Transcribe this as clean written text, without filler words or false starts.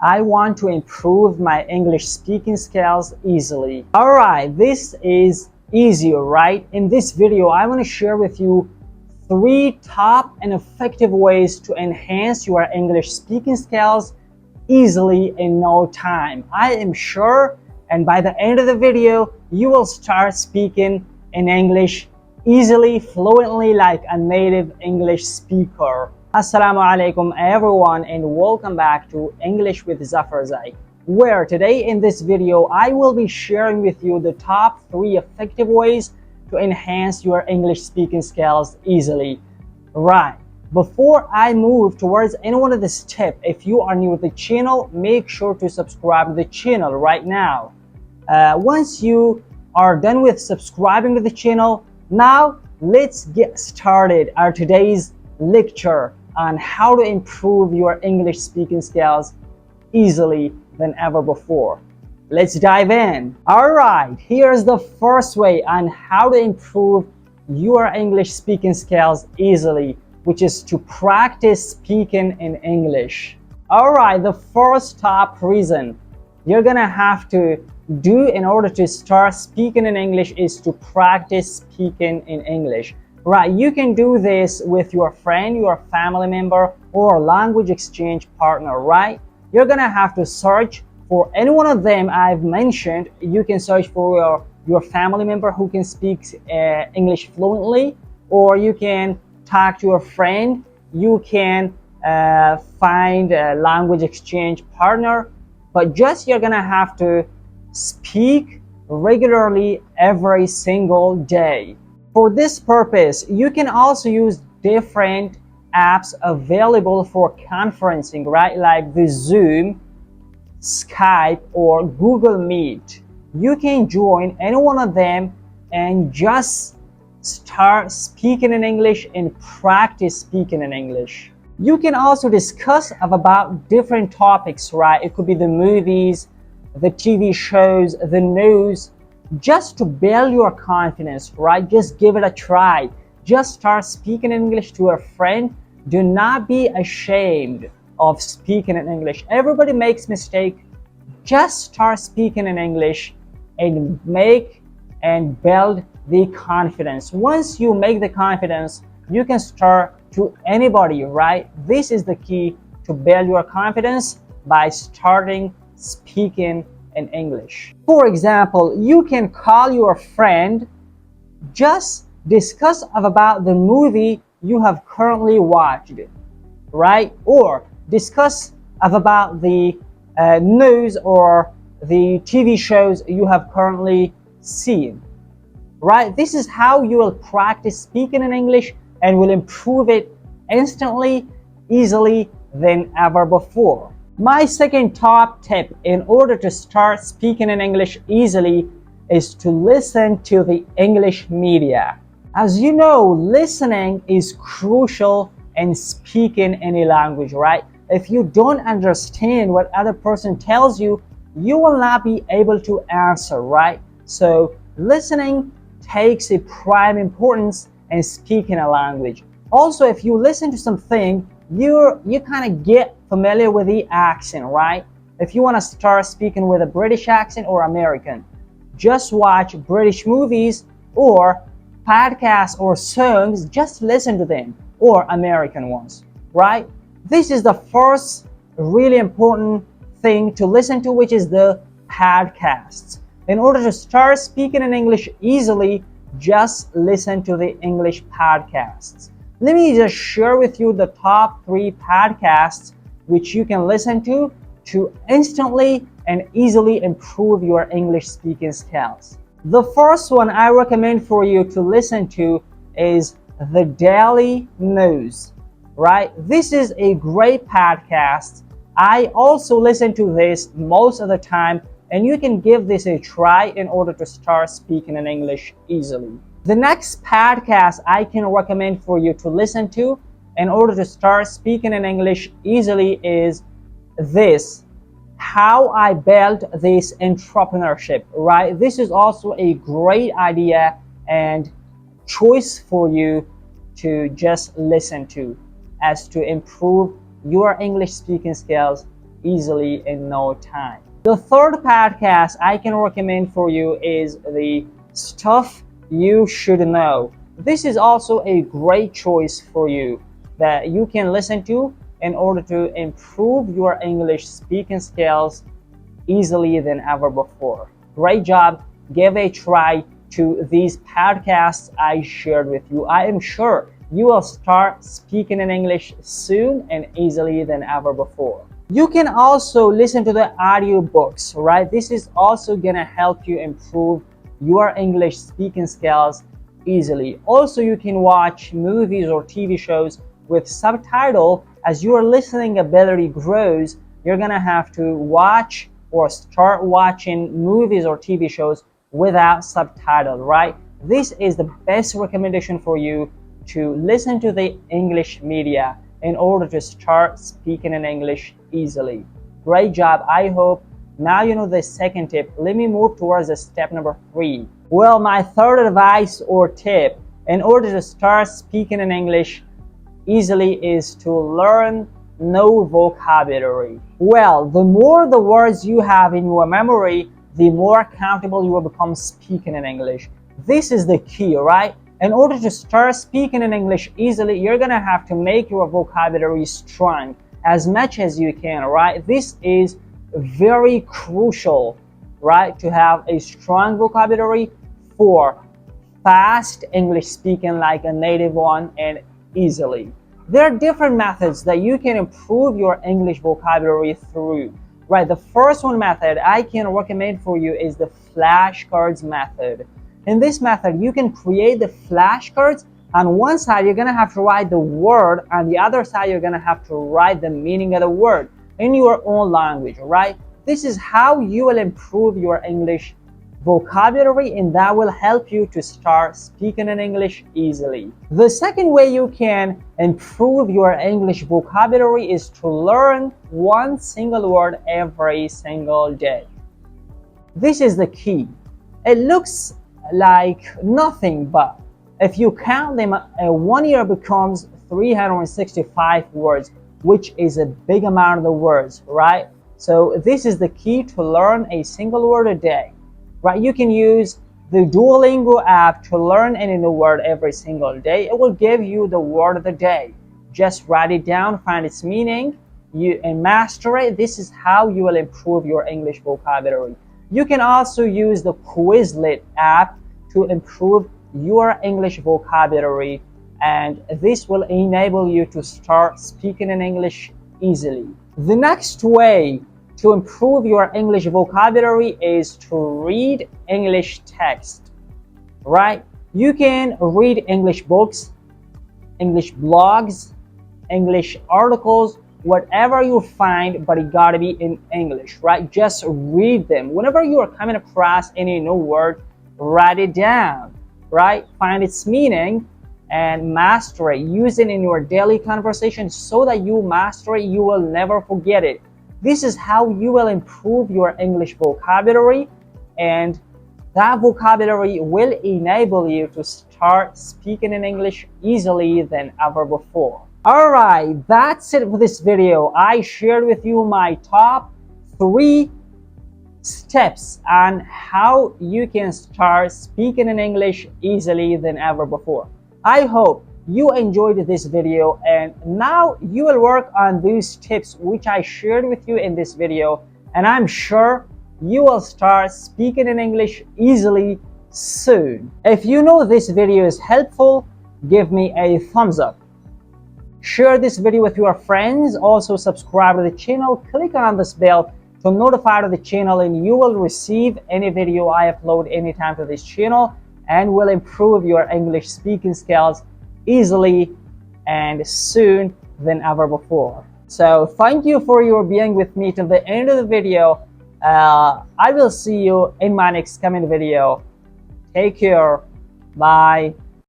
I want to improve my English speaking skills easily. Alright, this is easier, right? In this video, I want to share with you 3 top and effective ways to enhance your English speaking skills easily in no time. I am sure, and by the end of the video, you will start speaking in English easily, fluently, like a native English speaker. Asalamualikum everyone, and welcome back to English with Zafarzai, where today in this video I will be sharing with you the top 3 effective ways to enhance your English speaking skills easily. Right, before I move towards any one of this tip, if you are new to the channel, make sure to subscribe to the channel right now. Once you are done with subscribing to the channel, now let's get started our today's lecture on how to improve your English speaking skills easily than ever before. Let's dive in. Alright, here's the first way on how to improve your English speaking skills easily, which is to practice speaking in English. Alright, the first top reason you're gonna have to do in order to start speaking in English is to practice speaking in English. Right, you can do this with your friend, your family member, or language exchange partner, right? You're gonna have to search for any one of them I've mentioned. You can search for your family member who can speak English fluently, or you can talk to your friend. You can find a language exchange partner, but just you're gonna have to speak regularly every single day. For this purpose, you can also use different apps available for conferencing, right? Like the Zoom, Skype, or Google Meet. You can join any one of them and just start speaking in English and practice speaking in English. You can also discuss about different topics, right? It could be the movies, the TV shows, the news, just to build your confidence, right? Just give it a try. Just start speaking in English to a friend. Do not be ashamed of speaking in English. Everybody makes mistakes. Just start speaking in English and make and build the confidence. Once you make the confidence, you can start to anybody, right? This is the key to build your confidence, by starting speaking in English. For example, you can call your friend, just discuss about the movie you have currently watched, right? Or discuss about the news or the TV shows you have currently seen, right? This is how you will practice speaking in English and will improve it instantly, easily than ever before. My second top tip in order to start speaking in English easily is to listen to the English media. As you know, listening is crucial in speaking any language, right? If you don't understand what other person tells you, you will not be able to answer, right? So listening takes a prime importance in speaking a language. Also, if you listen to something, you kind of get familiar with the accent, right? If you want to start speaking with a British accent or American, just watch British movies or podcasts or songs, just listen to them, or American ones, right? This is the first really important thing to listen to, which is the podcasts. In order to start speaking in English easily, just listen to the English podcasts. Let me just share with you the top 3 podcasts which you can listen to instantly and easily improve your English speaking skills. The first one I recommend for you to listen to is the Daily News, right? This is a great podcast. I also listen to this most of the time, and you can give this a try in order to start speaking in English easily. The next podcast I can recommend for you to listen to in order to start speaking in English easily is this, How I Built This Entrepreneurship, right? This is also a great idea and choice for you to just listen to, as to improve your English speaking skills easily in no time. The third podcast I can recommend for you is the Stuff You Should Know. This is also a great choice for you that you can listen to in order to improve your English speaking skills easily than ever before. Great job. Give a try to these podcasts I shared with you. I am sure you will start speaking in English soon and easily than ever before. You can also listen to the audiobooks, right? This is also gonna help you improve your English speaking skills easily. Also, you can watch movies or TV shows with subtitle. As your listening ability grows, you're gonna have to watch or start watching movies or TV shows without subtitle, right? This is the best recommendation for you to listen to the English media in order to start speaking in English easily. Great job. I hope now you know the second tip. Let me move towards the step number 3. Well, my third advice or tip in order to start speaking in English easily is to learn new vocabulary. Well, the more the words you have in your memory, the more comfortable you will become speaking in English. This is the key, right? In order to start speaking in English easily, you're gonna have to make your vocabulary strong as much as you can, right? This is very crucial, right? To have a strong vocabulary for fast English speaking like a native one and easily. There are different methods that you can improve your English vocabulary through, right? The first one method I can recommend for you is the flashcards method. In this method, you can create the flashcards. On one side, you're gonna have to write the word. On the other side, you're gonna have to write the meaning of the word in your own language, right? This is how you will improve your English vocabulary, and that will help you to start speaking in English easily. The second way you can improve your English vocabulary is to learn one single word every single day. This is the key. It looks like nothing, but if you count them, 1 year becomes 365 words, which is a big amount of the words, right? So this is the key to learn a single word a day. Right, you can use the Duolingo app to learn any new word every single day. It will give you the word of the day. Just write it down, find its meaning, and master it. This is how you will improve your English vocabulary. You can also use the Quizlet app to improve your English vocabulary, and this will enable you to start speaking in English easily. The next way to improve your English vocabulary is to read English text, right? You can read English books, English blogs, English articles, whatever you find, but it gotta be in English, right? Just read them. Whenever you are coming across any new word, write it down, right? Find its meaning and master it. Use it in your daily conversation so that you master it, you will never forget it. This is how you will improve your English vocabulary, and that vocabulary will enable you to start speaking in English easily than ever before. Alright, that's it for this video. I shared with you my top 3 steps on how you can start speaking in English easily than ever before. I hope you enjoyed this video, and now you will work on these tips which I shared with you in this video, and I'm sure you will start speaking in English easily soon. If you know this video is helpful, give me a thumbs up. Share this video with your friends. Also subscribe to the channel. Click on this bell to notify to the channel, and you will receive any video I upload anytime to this channel, and will improve your English speaking skills easily and soon than ever before. So thank you for your being with me till the end of the video. I will see you in my next coming video. Take care. Bye.